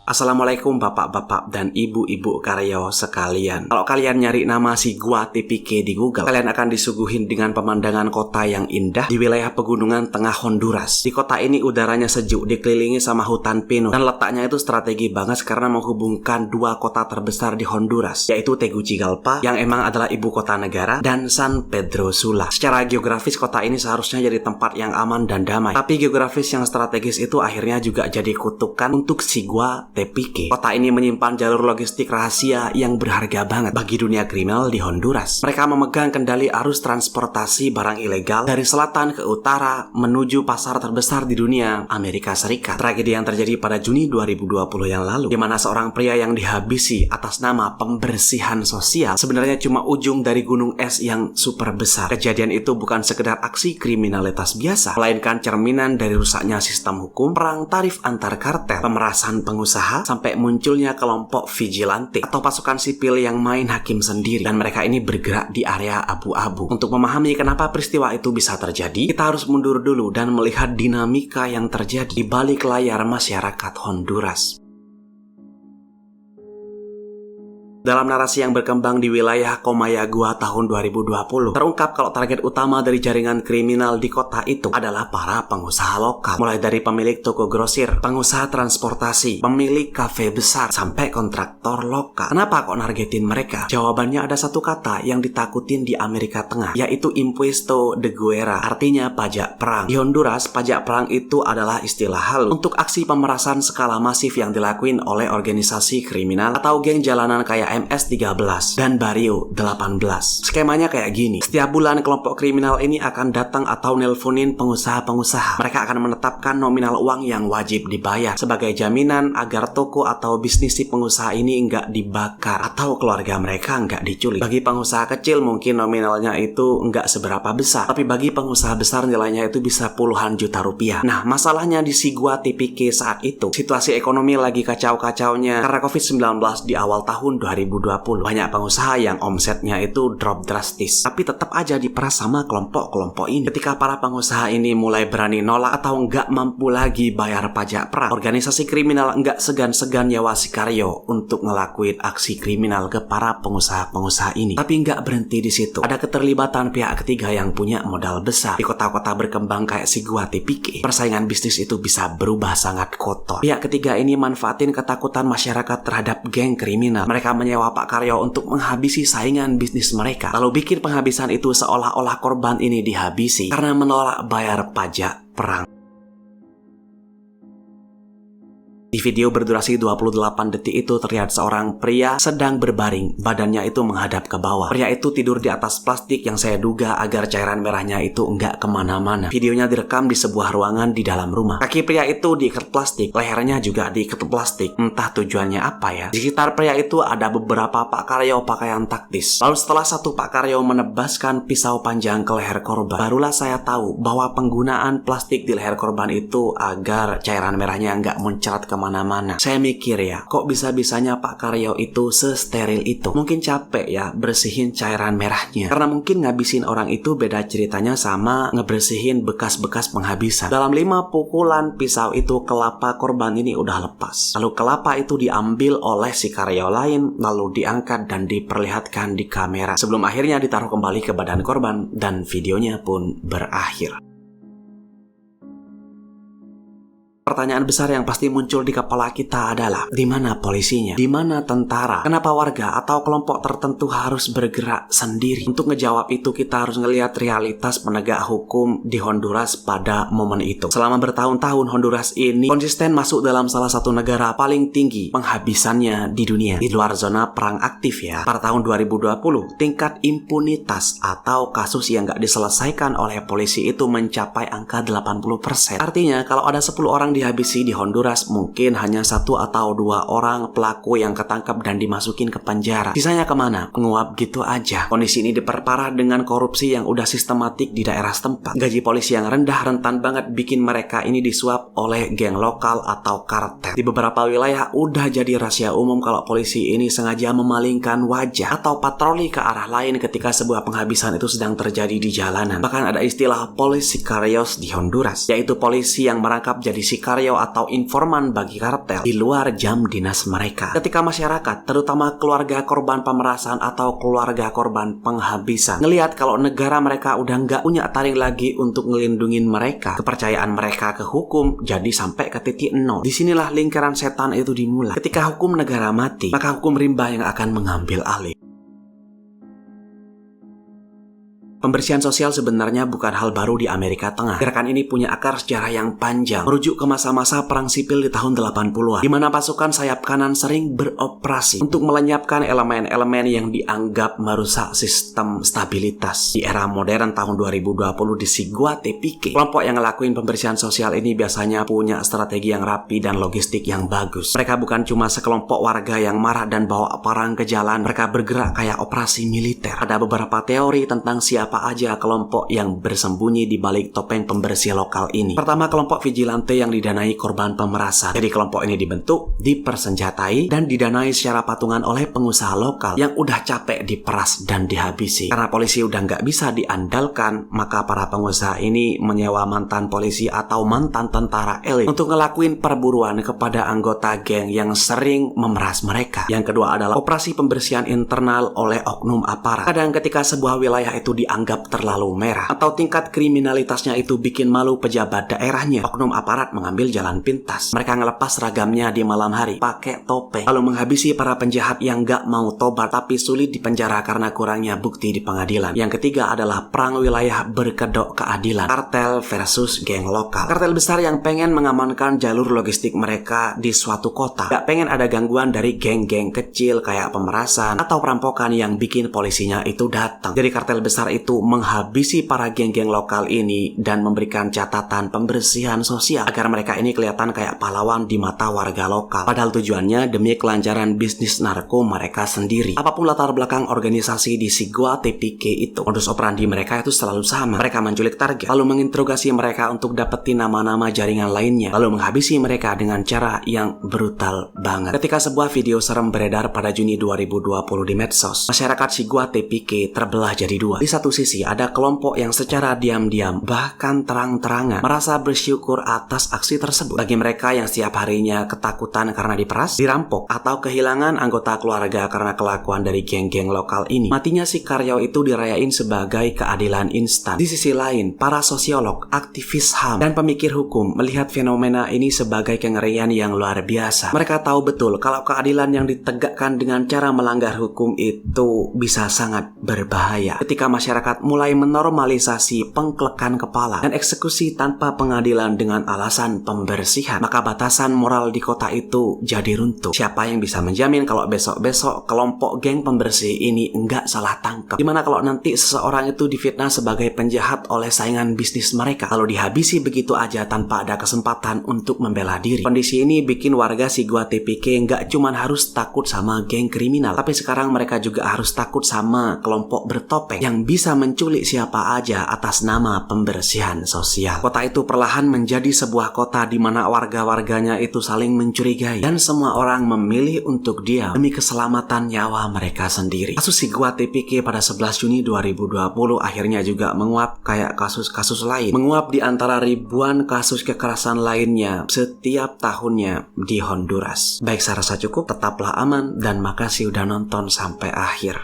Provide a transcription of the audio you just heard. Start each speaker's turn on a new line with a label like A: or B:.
A: Assalamualaikum bapak-bapak dan ibu-ibu karyo sekalian. Kalau kalian nyari nama si gua TPK di Google, kalian akan disuguhin dengan pemandangan kota yang indah di wilayah pegunungan tengah Honduras. Di kota ini udaranya sejuk, dikelilingi sama hutan pinus, dan letaknya itu strategi banget karena menghubungkan dua kota terbesar di Honduras, yaitu Tegucigalpa yang emang adalah ibu kota negara, dan San Pedro Sula. Secara geografis kota ini seharusnya jadi tempat yang aman dan damai, tapi geografis yang strategis itu akhirnya juga jadi kutukan untuk si gua TPK. Kota ini menyimpan jalur logistik rahasia yang berharga banget bagi dunia kriminal di Honduras. Mereka memegang kendali arus transportasi barang ilegal dari selatan ke utara menuju pasar terbesar di dunia, Amerika Serikat. Tragedi yang terjadi pada Juni 2020 yang lalu, di mana seorang pria yang dihabisi atas nama pembersihan sosial sebenarnya cuma ujung dari gunung es yang super besar. Kejadian itu bukan sekedar aksi kriminalitas biasa, melainkan cerminan dari rusaknya sistem hukum, perang tarif antar kartel, pemerasan pengusaha, sampai munculnya kelompok vigilante atau pasukan sipil yang main hakim sendiri, dan mereka ini bergerak di area abu-abu. Untuk memahami kenapa peristiwa itu bisa terjadi, kita harus mundur dulu dan melihat dinamika yang terjadi di balik layar masyarakat Honduras. Dalam narasi yang berkembang di wilayah Comayagua tahun 2020, terungkap kalau target utama dari jaringan kriminal di kota itu adalah para pengusaha lokal. Mulai dari pemilik toko grosir, pengusaha transportasi, pemilik kafe besar, sampai kontraktor lokal. Kenapa kok nargetin mereka? Jawabannya ada satu kata yang ditakutin di Amerika Tengah, yaitu Impuesto de Guerra, artinya pajak perang. Di Honduras, pajak perang itu adalah istilah halus untuk aksi pemerasan skala masif yang dilakuin oleh organisasi kriminal atau geng jalanan kayak MS-13 dan Barrio 18. Skemanya kayak gini. Setiap bulan kelompok kriminal ini akan datang atau nelponin pengusaha-pengusaha. Mereka akan menetapkan nominal uang yang wajib dibayar sebagai jaminan agar toko atau bisnis si pengusaha ini nggak dibakar atau keluarga mereka nggak diculik. Bagi pengusaha kecil mungkin nominalnya itu nggak seberapa besar, tapi bagi pengusaha besar nilainya itu bisa puluhan juta rupiah. Nah, masalahnya di si gua TPK saat itu, situasi ekonomi lagi kacau-kacaunya karena COVID-19 di awal tahun 2020. Banyak pengusaha yang omsetnya itu drop drastis, tapi tetap aja diperas sama kelompok-kelompok ini. Ketika para pengusaha ini mulai berani nolak atau nggak mampu lagi bayar pajak perang, organisasi kriminal nggak segan-segan nyawa sikaryo untuk ngelakuin aksi kriminal ke para pengusaha-pengusaha ini. Tapi nggak berhenti di situ. Ada keterlibatan pihak ketiga yang punya modal besar. Di kota-kota berkembang kayak si gua TPK, persaingan bisnis itu bisa berubah sangat kotor. Pihak ketiga ini manfaatin ketakutan masyarakat terhadap geng kriminal. Mereka menyewa Pak Karyo untuk menghabisi saingan bisnis mereka, lalu bikin penghabisan itu seolah-olah korban ini dihabisi karena menolak bayar pajak perang. Di video berdurasi 28 detik itu terlihat seorang pria sedang berbaring, badannya itu menghadap ke bawah. Pria itu tidur di atas plastik yang saya duga agar cairan merahnya itu enggak kemana-mana. Videonya direkam di sebuah ruangan di dalam rumah. Kaki pria itu diikat plastik, lehernya juga diikat plastik. Entah tujuannya apa ya. Di sekitar pria itu ada beberapa Pak Karyo pakaian taktis. Lalu setelah satu Pak Karyo menebaskan pisau panjang ke leher korban, barulah saya tahu bahwa penggunaan plastik di leher korban itu agar cairan merahnya enggak muncrat kemana-mana. Saya mikir ya, kok bisa-bisanya Pak Karyo itu sesteril itu? Mungkin capek ya bersihin cairan merahnya, karena mungkin ngabisin orang itu beda ceritanya sama ngebersihin bekas-bekas penghabisan. Dalam 5 pukulan pisau itu kelapa korban ini udah lepas. Lalu kelapa itu diambil oleh si Karyo lain, lalu diangkat dan diperlihatkan di kamera sebelum akhirnya ditaruh kembali ke badan korban, dan videonya pun berakhir. Pertanyaan besar yang pasti muncul di kepala kita adalah, di mana polisinya? Di mana tentara? Kenapa warga atau kelompok tertentu harus bergerak sendiri? Untuk ngejawab itu kita harus ngelihat realitas penegak hukum di Honduras pada momen itu. Selama bertahun-tahun Honduras ini konsisten masuk dalam salah satu negara paling tinggi penghabisannya di dunia, di luar zona perang aktif ya. Pada tahun 2020, tingkat impunitas atau kasus yang nggak diselesaikan oleh polisi itu mencapai angka 80%. Artinya kalau ada 10 orang dihabisi di Honduras, mungkin hanya 1 atau 2 orang pelaku yang ketangkap dan dimasukin ke penjara. Sisanya kemana? Penguap gitu aja. Kondisi ini diperparah dengan korupsi yang udah sistematik di daerah setempat. Gaji polisi yang rendah rentan banget bikin mereka ini disuap oleh geng lokal atau kartel. Di beberapa wilayah udah jadi rahasia umum kalau polisi ini sengaja memalingkan wajah atau patroli ke arah lain ketika sebuah penghabisan itu sedang terjadi di jalanan. Bahkan ada istilah police sicarios di Honduras, yaitu polisi yang merangkap jadi Sicario atau informan bagi kartel di luar jam dinas mereka. Ketika masyarakat, terutama keluarga korban pemerasan atau keluarga korban penghabisan, ngelihat kalau negara mereka udah nggak punya taring lagi untuk ngelindungin mereka, kepercayaan mereka ke hukum jadi sampai ke titik nol. Disinilah lingkaran setan itu dimulai. Ketika hukum negara mati, maka hukum rimba yang akan mengambil alih. Pembersihan sosial sebenarnya bukan hal baru di Amerika Tengah. Gerakan ini punya akar sejarah yang panjang, merujuk ke masa-masa perang sipil di tahun 80-an, di mana pasukan sayap kanan sering beroperasi untuk melenyapkan elemen-elemen yang dianggap merusak sistem stabilitas. Di era modern tahun 2020 di Siguatepeque, kelompok yang ngelakuin pembersihan sosial ini biasanya punya strategi yang rapi dan logistik yang bagus. Mereka bukan cuma sekelompok warga yang marah dan bawa parang ke jalan, mereka bergerak kayak operasi militer. Ada beberapa teori tentang siapa aja kelompok yang bersembunyi di balik topeng pembersih lokal ini. Pertama, kelompok vigilante yang didanai korban pemerasan. Jadi kelompok ini dibentuk, dipersenjatai, dan didanai secara patungan oleh pengusaha lokal yang udah capek diperas dan dihabisi. Karena polisi udah nggak bisa diandalkan, maka para pengusaha ini menyewa mantan polisi atau mantan tentara elit untuk ngelakuin perburuan kepada anggota geng yang sering memeras mereka. Yang kedua adalah operasi pembersihan internal oleh oknum aparat. Kadang ketika sebuah wilayah itu dianggap terlalu merah atau tingkat kriminalitasnya itu bikin malu pejabat daerahnya, oknum aparat mengambil jalan pintas. Mereka ngelepas seragamnya di malam hari, pakai topeng, lalu menghabisi para penjahat yang gak mau tobat tapi sulit dipenjara karena kurangnya bukti di pengadilan. Yang ketiga adalah perang wilayah berkedok keadilan, kartel versus geng lokal. Kartel besar yang pengen mengamankan jalur logistik mereka di suatu kota, gak pengen ada gangguan dari geng-geng kecil kayak pemerasan atau perampokan yang bikin polisinya itu datang. Jadi kartel besar itu menghabisi para geng-geng lokal ini dan memberikan catatan pembersihan sosial agar mereka ini kelihatan kayak pahlawan di mata warga lokal. Padahal tujuannya demi kelancaran bisnis narko mereka sendiri. Apapun latar belakang organisasi di Siguatepeque itu, modus operandi mereka itu selalu sama. Mereka menculik target, lalu menginterogasi mereka untuk dapetin nama-nama jaringan lainnya, lalu menghabisi mereka dengan cara yang brutal banget. Ketika sebuah video serem beredar pada Juni 2020 di medsos, masyarakat Siguatepeque terbelah jadi dua. Di satu sisi ada kelompok yang secara diam-diam bahkan terang-terangan merasa bersyukur atas aksi tersebut. Bagi mereka yang setiap harinya ketakutan karena diperas, dirampok, atau kehilangan anggota keluarga karena kelakuan dari geng-geng lokal ini, matinya Sicario itu dirayain sebagai keadilan instan. Di sisi lain, para sosiolog, aktivis HAM, dan pemikir hukum melihat fenomena ini sebagai kengerian yang luar biasa. Mereka tahu betul kalau keadilan yang ditegakkan dengan cara melanggar hukum itu bisa sangat berbahaya. Ketika masyarakat mulai menormalisasi pengklekan kepala dan eksekusi tanpa pengadilan dengan alasan pembersihan, maka batasan moral di kota itu jadi runtuh. Siapa yang bisa menjamin kalau besok-besok kelompok geng pembersih ini enggak salah tangkap? Gimana kalau nanti seseorang itu difitnah sebagai penjahat oleh saingan bisnis mereka, lalu dihabisi begitu aja tanpa ada kesempatan untuk membela diri? Kondisi ini bikin warga Siguatepeque enggak cuma harus takut sama geng kriminal, tapi sekarang mereka juga harus takut sama kelompok bertopeng yang bisa menculik siapa aja atas nama pembersihan sosial. Kota itu perlahan menjadi sebuah kota di mana warga-warganya itu saling mencurigai dan semua orang memilih untuk diam demi keselamatan nyawa mereka sendiri. Kasus Siguatepeque pada 11 Juni 2020 akhirnya juga menguap kayak kasus-kasus lain. Menguap di antara ribuan kasus kekerasan lainnya setiap tahunnya di Honduras. Baik, saya rasa cukup. Tetaplah aman dan makasih udah nonton sampai akhir.